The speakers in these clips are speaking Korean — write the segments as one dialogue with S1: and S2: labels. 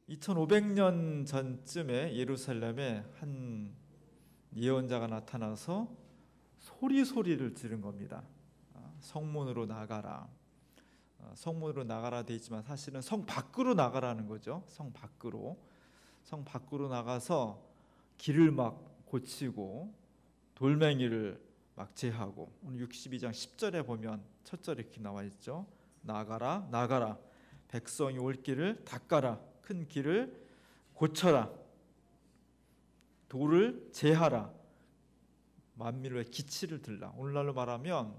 S1: 2500년 전쯤에 예루살렘에 한 예언자가 나타나서 소리를 지른 겁니다. 성문으로 나가라. 성문으로 나가라 돼 있지만 사실은 성 밖으로 나가라는 거죠. 성 밖으로 나가서 길을 막 고치고 돌멩이를 막 제하고, 오늘 62장 10절에 보면 첫 절에 이렇게 나와 있죠. 나가라 백성이 올 길을 닦아라, 큰 길을 고쳐라, 돌을 제하라, 만민의 기치를 들라. 오늘날로 말하면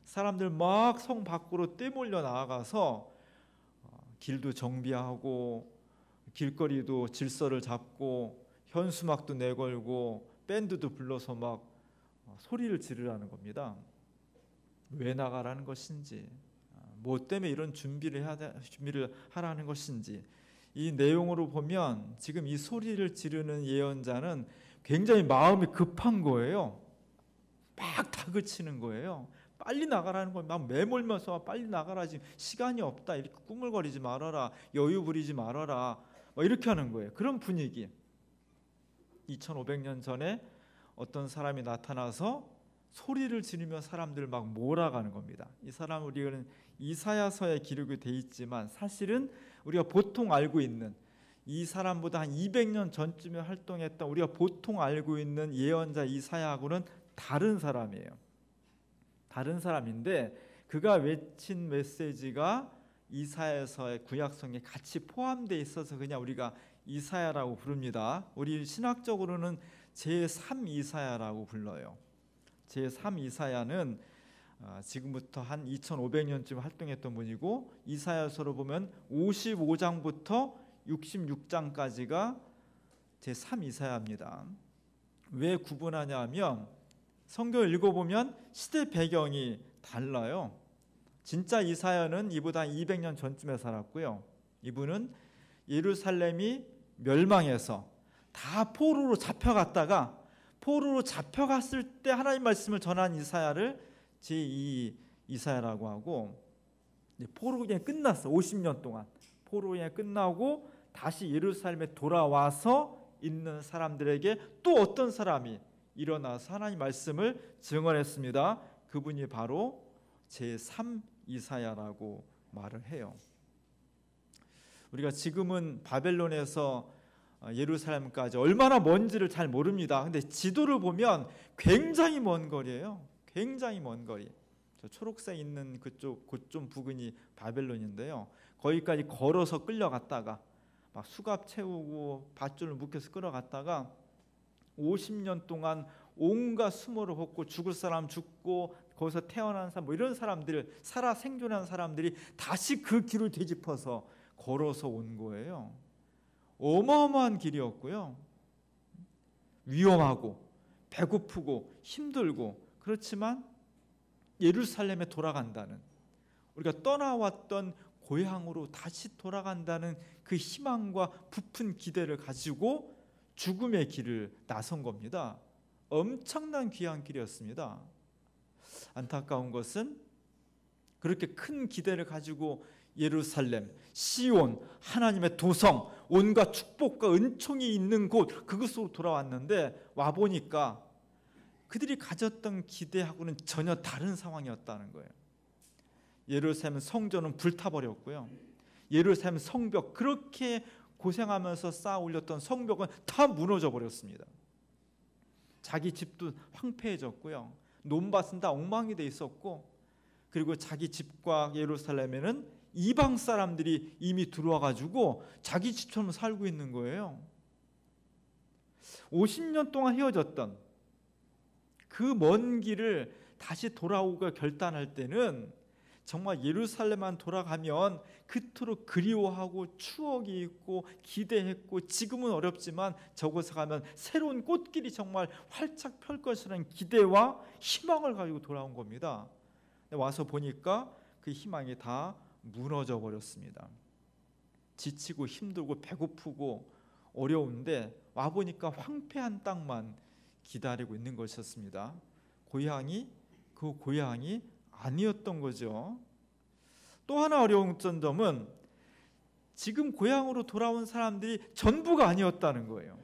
S1: 사람들 막 성 밖으로 떼몰려 나아가서 길도 정비하고 길거리도 질서를 잡고 현수막도 내걸고 밴드도 불러서 막 소리를 지르라는 겁니다. 왜 나가라는 것인지, 뭐 때문에 이런 준비를 하라는 것인지, 이 내용으로 보면 지금 이 소리를 지르는 예언자는 굉장히 마음이 급한 거예요. 막 다그치는 거예요. 빨리 나가라는 걸 막 매몰면서 빨리 나가라, 지금 시간이 없다, 이렇게 꾸물거리지 말아라, 여유 부리지 말아라, 막 이렇게 하는 거예요. 그런 분위기. 2500년 전에 어떤 사람이 나타나서 소리를 지르며 사람들을 막 몰아가는 겁니다. 이 사람, 우리는 이사야서에 기록이 돼 있지만 사실은 우리가 보통 알고 있는, 이 사람보다 한 200년 전쯤에 활동했던 우리가 보통 알고 있는 예언자 이사야하고는 다른 사람이에요. 다른 사람인데 그가 외친 메시지가 이사야서의 구약성에 같이 포함되어 있어서 그냥 우리가 이사야라고 부릅니다. 우리 신학적으로는 제3 이사야라고 불러요. 제3 이사야는 지금부터 한 2500년쯤 활동했던 분이고, 이사야서로 보면 55장부터 66장까지가 제3 이사야입니다. 왜 구분하냐 하면 성경을 읽어보면 시대 배경이 달라요. 진짜 이사야는 이보다 200년 전쯤에 살았고요. 이분은 예루살렘이 멸망해서 다 포로로 잡혀갔다가, 포로로 잡혀갔을 때 하나님 말씀을 전한 이사야를 제2 이사야라고 하고, 포로 그냥 끝났어. 50년 동안 포로 그냥 끝나고 다시 예루살렘에 돌아와서 있는 사람들에게 또 어떤 사람이 일어나서 하나님 말씀을 증언했습니다. 그분이 바로 제3 이사야라고 말을 해요. 우리가 지금은 바벨론에서 예루살렘까지 얼마나 먼지를 잘 모릅니다. 근데 지도를 보면 굉장히 먼 거리예요. 굉장히 먼 거리. 저 초록색 있는 그쪽 좀 부근이 바벨론인데요. 거기까지 걸어서 끌려갔다가 막 수갑 채우고 밧줄을 묶여서 끌어갔다가 50년 동안 온갖 수모를 벗고 죽을 사람 죽고 거기서 태어난 사람, 뭐 이런 사람들, 살아 생존한 사람들이 다시 그 길을 되짚어서 걸어서 온 거예요. 어마어마한 길이었고요. 위험하고 배고프고 힘들고, 그렇지만 예루살렘에 돌아간다는, 우리가 떠나왔던 고향으로 다시 돌아간다는 그 희망과 부푼 기대를 가지고 죽음의 길을 나선 겁니다. 엄청난 귀한 길이었습니다. 안타까운 것은 그렇게 큰 기대를 가지고 예루살렘, 시온, 하나님의 도성, 온갖 축복과 은총이 있는 곳, 그곳으로 돌아왔는데 와보니까 그들이 가졌던 기대하고는 전혀 다른 상황이었다는 거예요. 예루살렘 성전은 불타버렸고요. 예루살렘 성벽, 그렇게 고생하면서 쌓아 올렸던 성벽은 다 무너져 버렸습니다. 자기 집도 황폐해졌고요. 논밭은 다 엉망이 돼 있었고, 그리고 자기 집과 예루살렘에는 이방 사람들이 이미 들어와 가지고 자기 집처럼 살고 있는 거예요. 50년 동안 헤어졌던 그 먼 길을 다시 돌아오고 결단할 때는 정말 예루살렘만 돌아가면 그토록 그리워하고 추억이 있고 기대했고, 지금은 어렵지만 저곳에 가면 새로운 꽃길이 정말 활짝 펼 것이라는 기대와 희망을 가지고 돌아온 겁니다. 와서 보니까 그 희망이 다 무너져 버렸습니다. 지치고 힘들고 배고프고 어려운데 와보니까 황폐한 땅만 기다리고 있는 것이었습니다. 그 고향이 아니었던 거죠. 또 하나 어려운 점은 지금 고향으로 돌아온 사람들이 전부가 아니었다는 거예요.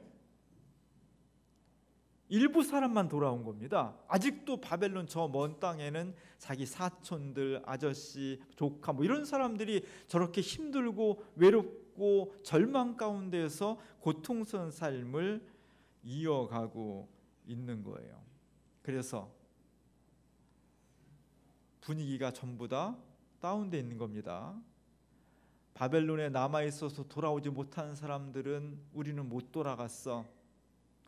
S1: 일부 사람만 돌아온 겁니다. 아직도 바벨론 저 먼 땅에는 자기 사촌들, 아저씨, 조카 뭐 이런 사람들이 저렇게 힘들고 외롭고 절망 가운데에서 고통스러운 삶을 이어가고 있는 거예요. 그래서 분위기가 전부 다 다운돼 있는 겁니다. 바벨론에 남아있어서 돌아오지 못한 사람들은 우리는 못 돌아갔어,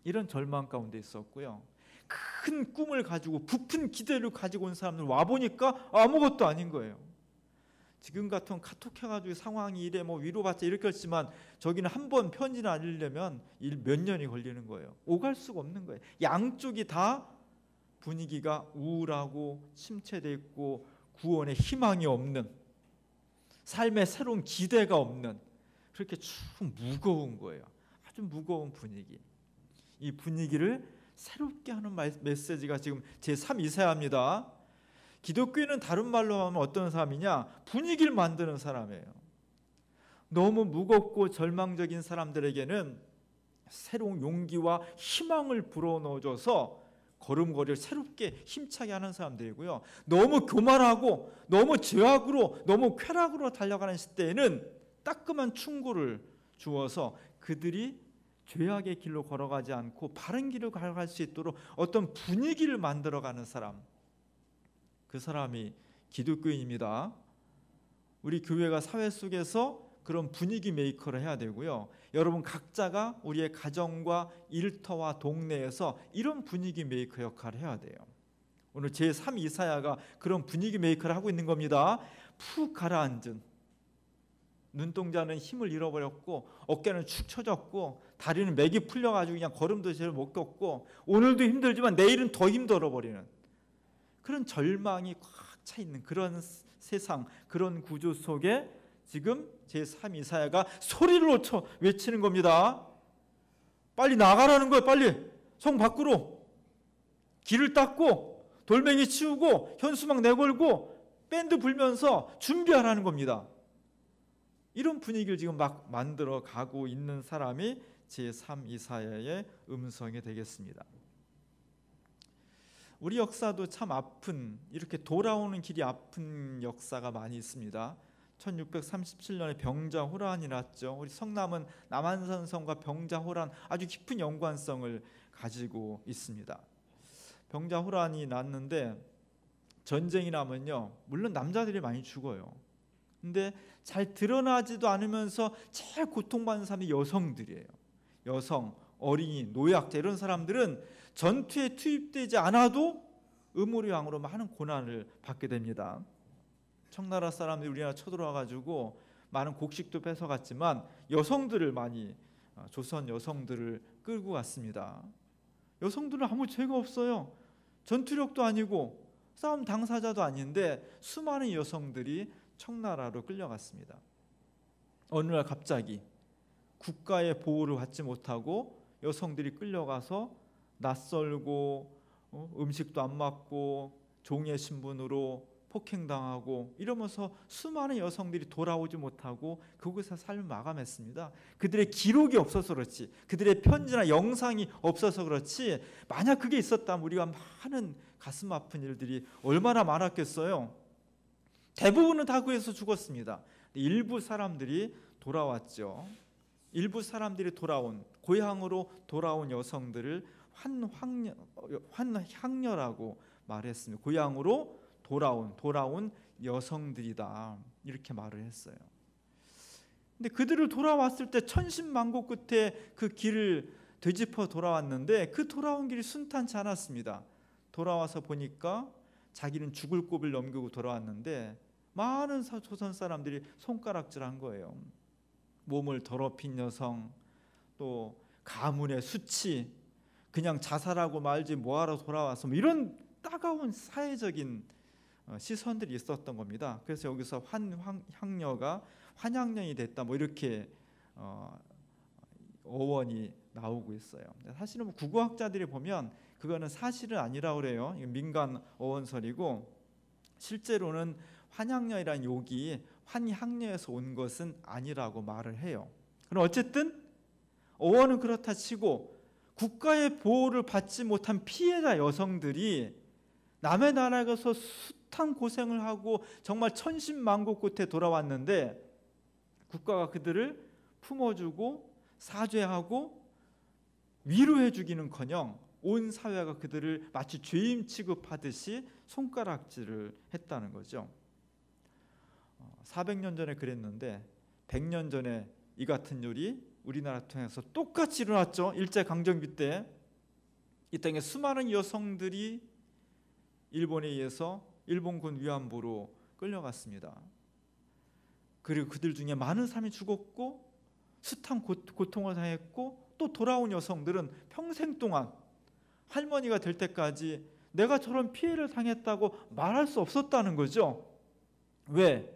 S1: 이런 절망 가운데 있었고요. 큰 꿈을 가지고 부푼 기대를 가지고 온 사람들 와보니까 아무것도 아닌 거예요. 지금 같은 카톡해가지고 상황이 이래 뭐 위로받자 이렇게 했지만 저기는 한 번 편지나 읽으려면 몇 년이 걸리는 거예요. 오갈 수가 없는 거예요. 양쪽이 다 분위기가 우울하고 침체되어 있고 구원의 희망이 없는, 삶의 새로운 기대가 없는, 그렇게 쭉 무거운 거예요. 아주 무거운 분위기. 이 분위기를 새롭게 하는 메시지가 지금 제3 이사야입니다. 기독교인은 다른 말로 하면 어떤 사람이냐? 분위기를 만드는 사람이에요. 너무 무겁고 절망적인 사람들에게는 새로운 용기와 희망을 불어넣어줘서 걸음걸이를 새롭게 힘차게 하는 사람들이고요. 너무 교만하고 너무 죄악으로 너무 쾌락으로 달려가는 시대에는 따끔한 충고를 주어서 그들이 죄악의 길로 걸어가지 않고 바른 길을 걸어갈 수 있도록 어떤 분위기를 만들어가는 사람, 그 사람이 기독교인입니다. 우리 교회가 사회 속에서 그런 분위기 메이커를 해야 되고요. 여러분 각자가 우리의 가정과 일터와 동네에서 이런 분위기 메이커 역할을 해야 돼요. 오늘 제3 이사야가 그런 분위기 메이커를 하고 있는 겁니다. 푹 가라앉은, 눈동자는 힘을 잃어버렸고 어깨는 축 처졌고 다리는 맥이 풀려가지고 그냥 걸음도 제대로 못 걷고 오늘도 힘들지만 내일은 더 힘들어 버리는 그런 절망이 꽉 차 있는 그런 세상, 그런 구조 속에 지금 제3 이사야가 소리를 외치는 겁니다. 빨리 나가라는 거예요. 빨리 성 밖으로 길을 닦고 돌멩이 치우고 현수막 내걸고 밴드 불면서 준비하라는 겁니다. 이런 분위기를 지금 막 만들어 가고 있는 사람이 제3 이사야의 음성이 되겠습니다. 우리 역사도 참 아픈, 이렇게 돌아오는 길이 아픈 역사가 많이 있습니다. 1637년에 병자호란이 났죠. 우리 성남은 남한산성과 병자호란 아주 깊은 연관성을 가지고 있습니다. 병자호란이 났는데 전쟁이 나면요, 물론 남자들이 많이 죽어요. 근데 잘 드러나지도 않으면서 제일 고통받는 사람이 여성들이에요. 여성, 어린이, 노약자 이런 사람들은 전투에 투입되지 않아도 의무량으로 많은 고난을 받게 됩니다. 청나라 사람들이 우리나라 쳐들어와가지고 많은 곡식도 뺏어갔지만 여성들을 많이, 조선 여성들을 끌고 갔습니다. 여성들은 아무 죄가 없어요. 전투력도 아니고 싸움 당사자도 아닌데 수많은 여성들이 청나라로 끌려갔습니다. 어느 날 갑자기 국가의 보호를 받지 못하고 여성들이 끌려가서 낯설고 음식도 안 맞고 종의 신분으로 폭행당하고 이러면서 수많은 여성들이 돌아오지 못하고 그곳에서 삶을 마감했습니다. 그들의 기록이 없어서 그렇지, 그들의 편지나 영상이 없어서 그렇지, 만약 그게 있었다면 우리가 많은 가슴 아픈 일들이 얼마나 많았겠어요. 대부분은 다 그에서 죽었습니다. 일부 사람들이 돌아왔죠. 일부 사람들이 돌아온, 고향으로 돌아온 여성들을 환향녀라고 말했습니다. 고향으로 돌아온 여성들이다, 이렇게 말을 했어요. 근데 그들을 돌아왔을 때 천신만고 끝에 그 길을 되짚어 돌아왔는데 그 돌아온 길이 순탄치 않았습니다. 돌아와서 보니까 자기는 죽을 곱을 넘기고 돌아왔는데 많은 조선 사람들이 손가락질한 거예요. 몸을 더럽힌 여성, 또 가문의 수치, 그냥 자살하고 말지 뭐하러 돌아와서 뭐 이런 따가운 사회적인 시선들이 있었던 겁니다. 그래서 여기서 환향녀가 환양년이 됐다, 뭐 이렇게 어원이 나오고 있어요. 사실은 뭐 국어학자들이 보면 그거는 사실은 아니라고 그래요. 민간 어원설이고 실제로는 환양녀이라는 욕이 환향녀에서 온 것은 아니라고 말을 해요. 그럼 어쨌든 어원은 그렇다 치고 국가의 보호를 받지 못한 피해자 여성들이 남의 나라에 가서 숱한 고생을 하고 정말 천신만고 끝에 돌아왔는데 국가가 그들을 품어주고 사죄하고 위로해주기는커녕 온 사회가 그들을 마치 죄인 취급하듯이 손가락질을 했다는 거죠. 400년 전에 그랬는데 100년 전에 이 같은 일이 우리나라 통해서 똑같이 일어났죠. 일제강점기 때 이 땅에 수많은 여성들이 일본에 의해서 일본군 위안부로 끌려갔습니다. 그리고 그들 중에 많은 사람이 죽었고 숱한 고통을 당했고 또 돌아온 여성들은 평생 동안 할머니가 될 때까지 내가 저런 피해를 당했다고 말할 수 없었다는 거죠. 왜?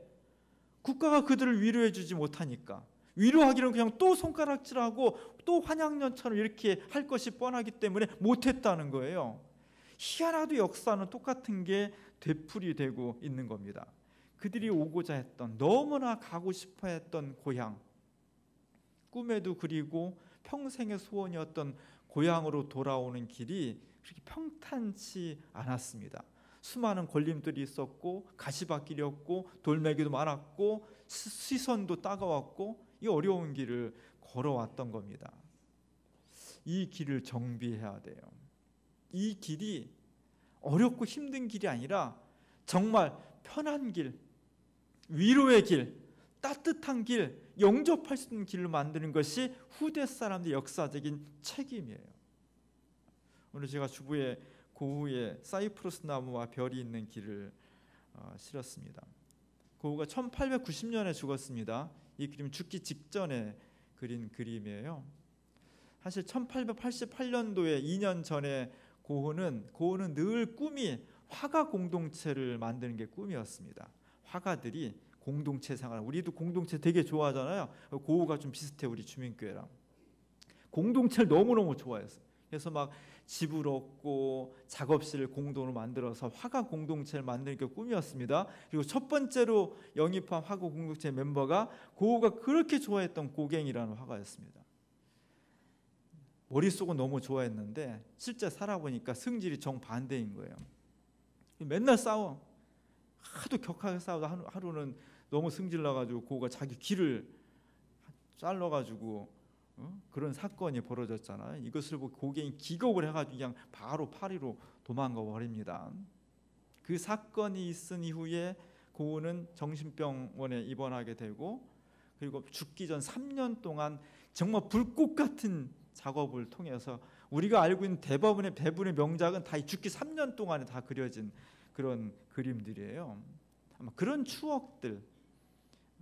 S1: 국가가 그들을 위로해 주지 못하니까. 위로하기는 그냥 또 손가락질하고 또 환양년처럼 이렇게 할 것이 뻔하기 때문에 못했다는 거예요. 희한하도 역사는 똑같은 게 되풀이되고 있는 겁니다. 그들이 오고자 했던, 너무나 가고 싶어 했던 고향, 꿈에도 그리고 평생의 소원이었던 고향으로 돌아오는 길이 그렇게 평탄치 않았습니다. 수많은 걸림돌이 있었고 가시밭길이었고 돌멩이도 많았고 시선도 따가웠고 이 어려운 길을 걸어왔던 겁니다. 이 길을 정비해야 돼요. 이 길이 어렵고 힘든 길이 아니라 정말 편한 길, 위로의 길, 따뜻한 길, 영접할 수 있는 길을 만드는 것이 후대 사람들의 역사적인 책임이에요. 오늘 제가 주부의 고흐의 사이프러스 나무와 별이 있는 길을 실었습니다. 고흐가 1890년에 죽었습니다. 이 그림은 죽기 직전에 그린 그림이에요. 사실 1888년도에 2년 전에 고흐는 늘 꿈이 화가 공동체를 만드는 게 꿈이었습니다. 화가들이 공동체 생활, 우리도 공동체 되게 좋아하잖아요. 고흐가 좀 비슷해, 우리 주민교회랑. 공동체를 너무너무 좋아했어요. 그래서 막 집을 얻고 작업실을 공동으로 만들어서 화가 공동체를 만드는 게 꿈이었습니다. 그리고 첫 번째로 영입한 화가 공동체 멤버가 고흐가 그렇게 좋아했던 고갱이라는 화가였습니다. 머릿속은 너무 좋아했는데 실제 살아보니까 성질이 정반대인 거예요. 맨날 싸워. 하도 격하게 싸우다 하루는 너무 승질나가지고 고흐가 자기 귀를 잘라가지고 그런 사건이 벌어졌잖아요. 이것을 보고 고갱이 기겁을 해가지고 그냥 바로 파리로 도망가 버립니다. 그 사건이 있은 이후에 고흐는 정신병원에 입원하게 되고 그리고 죽기 전 3년 동안 정말 불꽃 같은 작업을 통해서 우리가 알고 있는 대부분의 명작은 다 죽기 3년 동안에 다 그려진 그런 그림들이에요. 아마 그런 추억들,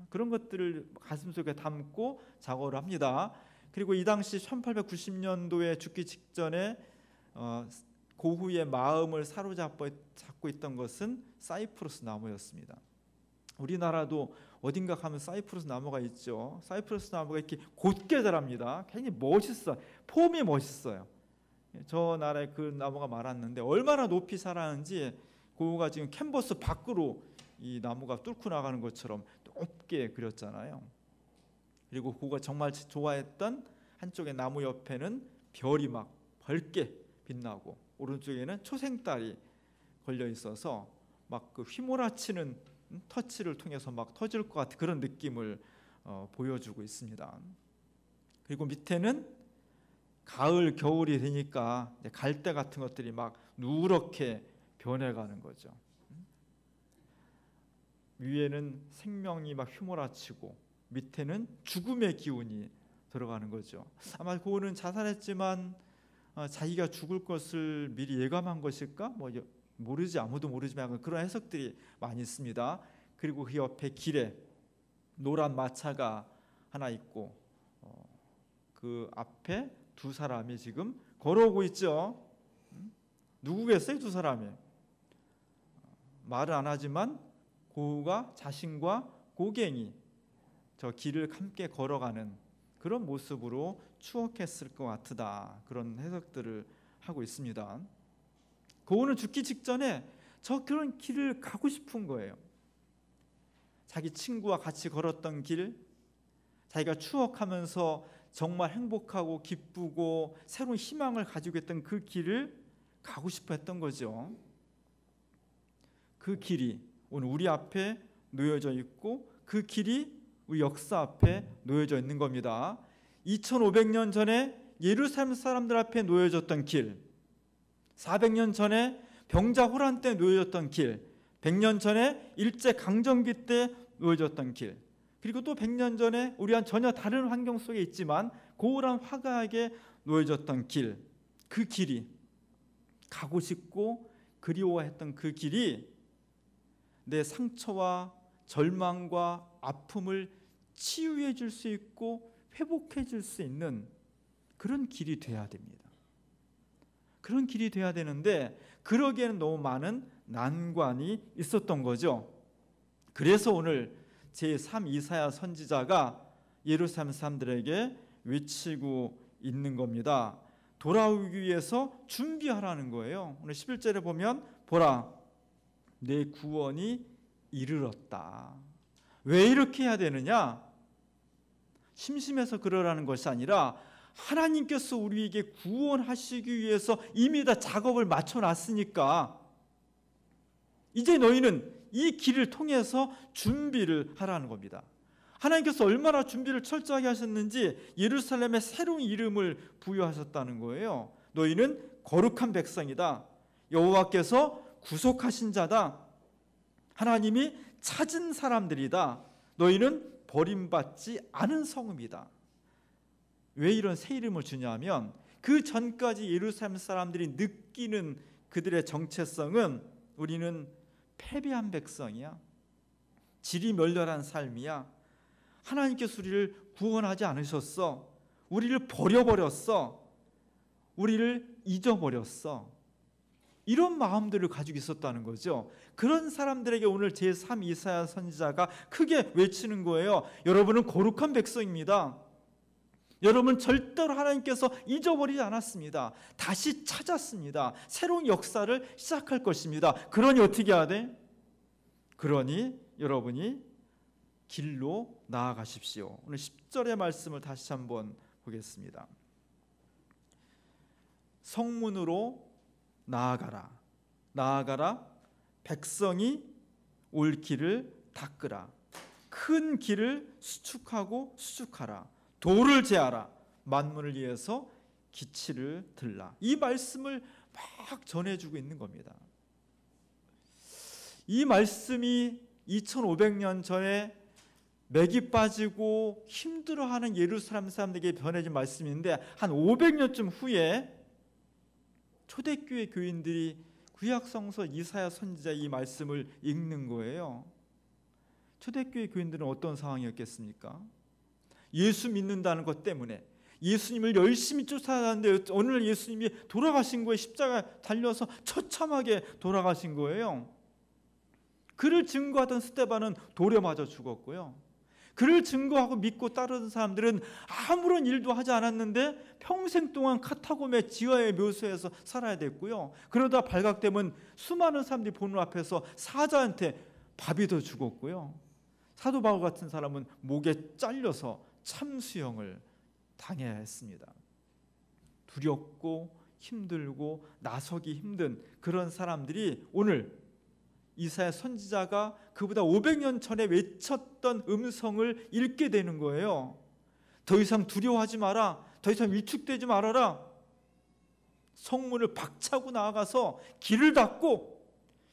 S1: 그런 것들을 가슴속에 담고 작업을 합니다. 그리고 이 당시 1890년도에 죽기 직전에 고흐의 마음을 사로잡고 있던 것은 사이프러스 나무였습니다. 우리나라도 어딘가 가면 사이프러스 나무가 있죠. 사이프러스 나무가 이렇게 곧게 자랍니다. 굉장히 멋있어, 폼이 멋있어요. 저 나라에 그 나무가 많았는데 얼마나 높이 자라는지 고흐가 지금 캔버스 밖으로 이 나무가 뚫고 나가는 것처럼 높게 그렸잖아요. 그리고 고흐가 정말 좋아했던 한쪽의 나무 옆에는 별이 막 밝게 빛나고 오른쪽에는 초생달이 걸려 있어서 막 그 휘몰아치는 터치를 통해서 막 터질 것 같은 그런 느낌을 보여주고 있습니다. 그리고 밑에는 가을 겨울이 되니까 갈대 같은 것들이 막 누렇게 변해가는 거죠. 위에는 생명이 막 휘몰아치고 밑에는 죽음의 기운이 들어가는 거죠. 아마 고흐는 자살했지만 자기가 죽을 것을 미리 예감한 것일까? 모르지, 아무도 모르지만 그런 해석들이 많이 있습니다. 그리고 그 옆에 길에 노란 마차가 하나 있고 그 앞에 두 사람이 지금 걸어오고 있죠. 누구겠어요, 두 사람이? 말은 안 하지만 고흐가 자신과 고갱이 저 길을 함께 걸어가는 그런 모습으로 추억했을 것 같다. 그런 해석들을 하고 있습니다. 고흐는 죽기 직전에 저 그런 길을 가고 싶은 거예요. 자기 친구와 같이 걸었던 길, 자기가 추억하면서 정말 행복하고 기쁘고 새로운 희망을 가지고 있던 그 길을 가고 싶어 했던 거죠. 그 길이 오늘 우리 앞에 놓여져 있고 그 길이 우리 역사 앞에 놓여져 있는 겁니다. 2500년 전에 예루살렘 사람들 앞에 놓여졌던 길, 400년 전에 병자 호란 때 놓여졌던 길, 100년 전에 일제강점기 때 놓여졌던 길, 그리고 또 100년 전에 우리와는 전혀 다른 환경 속에 있지만 고울한 화가에게 놓여졌던 길, 그 길이 가고 싶고 그리워했던 그 길이 내 상처와 절망과 아픔을 치유해 줄 수 있고 회복해 줄 수 있는 그런 길이 돼야 됩니다. 그런 길이 돼야 되는데 그러기에는 너무 많은 난관이 있었던 거죠. 그래서 오늘 제3 이사야 선지자가 예루살렘 사람들에게 외치고 있는 겁니다. 돌아오기 위해서 준비하라는 거예요. 오늘 11절에 보면 보라 내 구원이 이르렀다. 왜 이렇게 해야 되느냐? 심심해서 그러라는 것이 아니라 하나님께서 우리에게 구원하시기 위해서 이미 다 작업을 맞춰놨으니까 이제 너희는 이 길을 통해서 준비를 하라는 겁니다. 하나님께서 얼마나 준비를 철저하게 하셨는지 예루살렘에 새로운 이름을 부여하셨다는 거예요. 너희는 거룩한 백성이다. 여호와께서 구속하신 자다. 하나님이 찾은 사람들이다. 너희는 버림받지 않은 성읍이다. 왜 이런 새 이름을 주냐면 그 전까지 예루살렘 사람들이 느끼는 그들의 정체성은 우리는 패배한 백성이야. 질이 멸렬한 삶이야. 하나님께서 우리를 구원하지 않으셨어. 우리를 버려버렸어. 우리를 잊어버렸어. 이런 마음들을 가지고 있었다는 거죠. 그런 사람들에게 오늘 제3 이사야 선지자가 크게 외치는 거예요. 여러분은 거룩한 백성입니다. 여러분 절대로 하나님께서 잊어버리지 않았습니다. 다시 찾았습니다. 새로운 역사를 시작할 것입니다. 그러니 어떻게 해야 돼? 그러니 여러분이 길로 나아가십시오. 오늘 10절의 말씀을 다시 한번 보겠습니다. 성문으로 나아가라. 나아가라. 백성이 올 길을 닦으라. 큰 길을 수축하고 수축하라. 도를 제하라. 만문을 위해서 기치를 들라. 이 말씀을 막 전해주고 있는 겁니다. 이 말씀이 2500년 전에 맥이 빠지고 힘들어하는 예루살렘 사람들에게 전해진 말씀인데 한 500년쯤 후에 초대교회 교인들이 구약성서 이사야 선지자 이 말씀을 읽는 거예요. 초대교회 교인들은 어떤 상황이었겠습니까? 예수 믿는다는 것 때문에 예수님을 열심히 쫓아가는데 오늘 예수님이 돌아가신 거예요. 십자가에 달려서 처참하게 돌아가신 거예요. 그를 증거하던 스데반은 돌에 맞아 죽었고요. 그를 증거하고 믿고 따르던 사람들은 아무런 일도 하지 않았는데 평생 동안 카타콤의 지하의 묘소에서 살아야 됐고요. 그러다 발각되면 수많은 사람들이 보는 앞에서 사자한테 밥이 더 죽었고요. 사도 바울 같은 사람은 목에 잘려서 참수형을 당해야 했습니다. 두렵고 힘들고 나서기 힘든 그런 사람들이 오늘 이사야 선지자가 그보다 500년 전에 외쳤던 음성을 읽게 되는 거예요. 더 이상 두려워하지 마라. 더 이상 위축되지 말아라. 성문을 박차고 나아가서 길을 닫고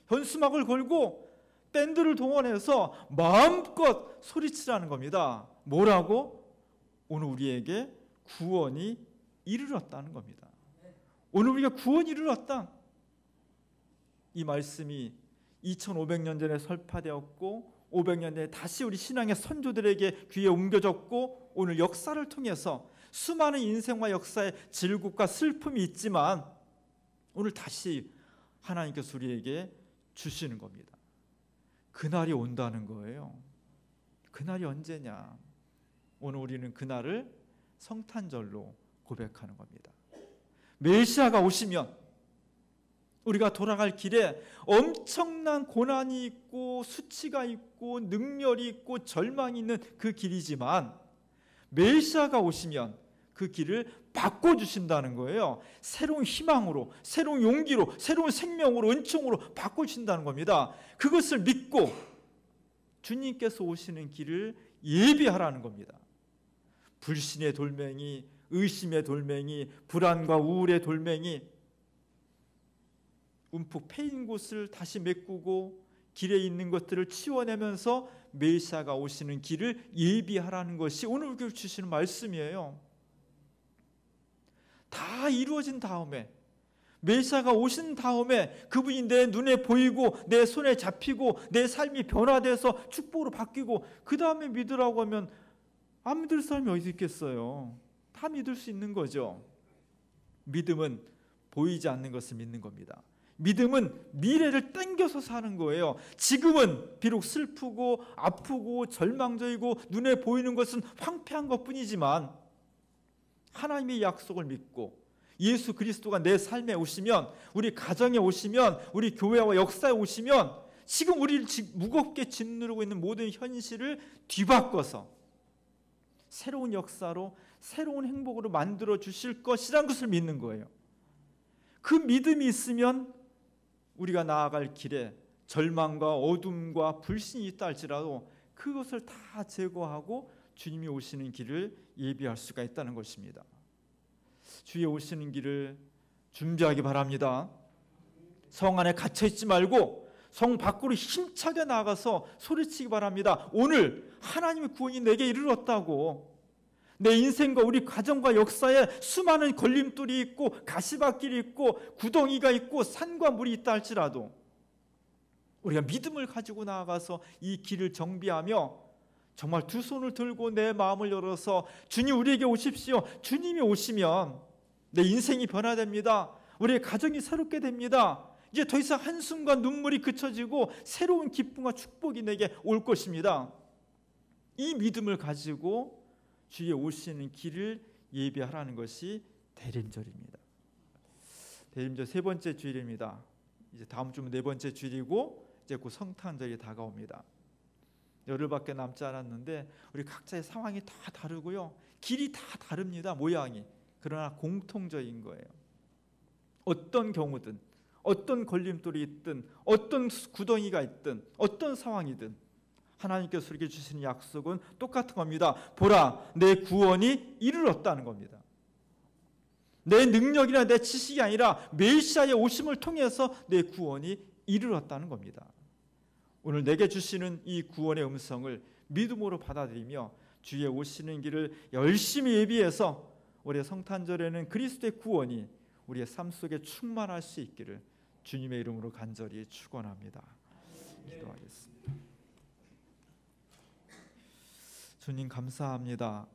S1: 현수막을 걸고 밴드를 동원해서 마음껏 소리치라는 겁니다. 뭐라고? 오늘 우리에게 구원이 이르렀다는 겁니다. 오늘 우리가 구원이 이르렀다. 이 말씀이 2500년 전에 설파되었고 500년 전에 다시 우리 신앙의 선조들에게 귀에 옮겨졌고 오늘 역사를 통해서 수많은 인생과 역사의 질곡과 슬픔이 있지만 오늘 다시 하나님께서 우리에게 주시는 겁니다. 그날이 온다는 거예요. 그날이 언제냐? 오늘 우리는 그날을 성탄절로 고백하는 겁니다. 메시아가 오시면 우리가 돌아갈 길에 엄청난 고난이 있고 수치가 있고 능멸이 있고 절망이 있는 그 길이지만 메시아가 오시면 그 길을 바꿔주신다는 거예요. 새로운 희망으로, 새로운 용기로, 새로운 생명으로, 은총으로 바꿔주신다는 겁니다. 그것을 믿고 주님께서 오시는 길을 예비하라는 겁니다. 불신의 돌멩이, 의심의 돌멩이, 불안과 우울의 돌멩이, 움푹 패인 곳을 다시 메꾸고 길에 있는 것들을 치워내면서 메시아가 오시는 길을 예비하라는 것이 오늘 우리에게 주시는 말씀이에요. 다 이루어진 다음에, 메시아가 오신 다음에 그분이 내 눈에 보이고 내 손에 잡히고 내 삶이 변화돼서 축복으로 바뀌고 그 다음에 믿으라고 하면 안 믿을 사람이 어디 있겠어요? 다 믿을 수 있는 거죠. 믿음은 보이지 않는 것을 믿는 겁니다. 믿음은 미래를 땡겨서 사는 거예요. 지금은 비록 슬프고 아프고 절망적이고 눈에 보이는 것은 황폐한 것뿐이지만 하나님의 약속을 믿고 예수 그리스도가 내 삶에 오시면, 우리 가정에 오시면, 우리 교회와 역사에 오시면 지금 우리를 무겁게 짓누르고 있는 모든 현실을 뒤바꿔서 새로운 역사로, 새로운 행복으로 만들어 주실 것이라는 것을 믿는 거예요. 그 믿음이 있으면 우리가 나아갈 길에 절망과 어둠과 불신이 있다 할지라도 그것을 다 제거하고 주님이 오시는 길을 예비할 수가 있다는 것입니다. 주의 오시는 길을 준비하기 바랍니다. 성 안에 갇혀 있지 말고 성 밖으로 힘차게 나가서 소리치기 바랍니다. 오늘 하나님의 구원이 내게 이르렀다고. 내 인생과 우리 가정과 역사에 수많은 걸림돌이 있고 가시밭길이 있고 구덩이가 있고 산과 물이 있다 할지라도 우리가 믿음을 가지고 나아가서 이 길을 정비하며 정말 두 손을 들고 내 마음을 열어서 주님 우리에게 오십시오. 주님이 오시면 내 인생이 변화됩니다. 우리의 가정이 새롭게 됩니다. 이제 더 이상 한숨과 눈물이 그쳐지고 새로운 기쁨과 축복이 내게 올 것입니다. 이 믿음을 가지고 주의 오시는 길을 예비하라는 것이 대림절입니다. 대림절 세 번째 주일입니다. 이제 다음 주면 네 번째 주일이고 이제 곧 성탄절이 다가옵니다. 열흘밖에 남지 않았는데 우리 각자의 상황이 다 다르고요. 길이 다 다릅니다. 모양이. 그러나 공통적인 거예요. 어떤 경우든 어떤 걸림돌이 있든 어떤 구덩이가 있든 어떤 상황이든 하나님께서 우리에게 주시는 약속은 똑같은 겁니다. 보라, 내 구원이 이르렀다는 겁니다. 내 능력이나 내 지식이 아니라 메시아의 오심을 통해서 내 구원이 이르렀다는 겁니다. 오늘 내게 주시는 이 구원의 음성을 믿음으로 받아들이며 주의 오시는 길을 열심히 예비해서 올해 성탄절에는 그리스도의 구원이 우리의 삶 속에 충만할 수 있기를 주님의 이름으로 간절히 축원합니다. 기도하겠습니다. 주님 감사합니다.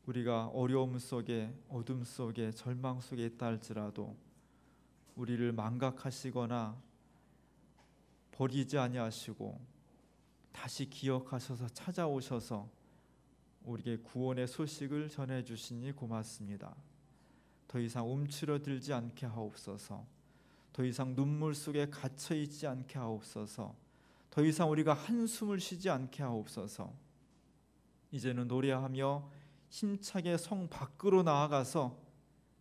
S1: 우리가 어려움 속에, 어둠 속에, 절망 속에 있다 할지라도 우리를 망각하시거나 버리지 아니하시고 다시 기억하셔서 찾아오셔서 우리에게 구원의 소식을 전해주시니 고맙습니다. 더 이상 움츠러들지 않게 하옵소서. 더 이상 눈물 속에 갇혀있지 않게 하옵소서. 더 이상 우리가 한숨을 쉬지 않게 하옵소서. 이제는 노래하며 힘차게 성 밖으로 나아가서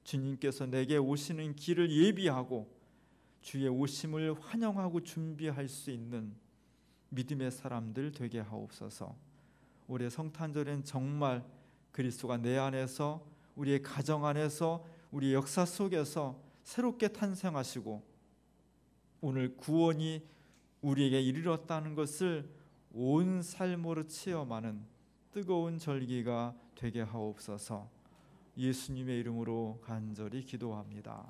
S1: 주님께서 내게 오시는 길을 예비하고 주의 오심을 환영하고 준비할 수 있는 믿음의 사람들 되게 하옵소서. 올해 성탄절엔 정말 그리스도가 내 안에서, 우리의 가정 안에서, 우리의 역사 속에서 새롭게 탄생하시고 오늘 구원이 우리에게 이르렀다는 것을 온 삶으로 체험하는 뜨거운 절기가 되게 하옵소서. 예수님의 이름으로 간절히 기도합니다.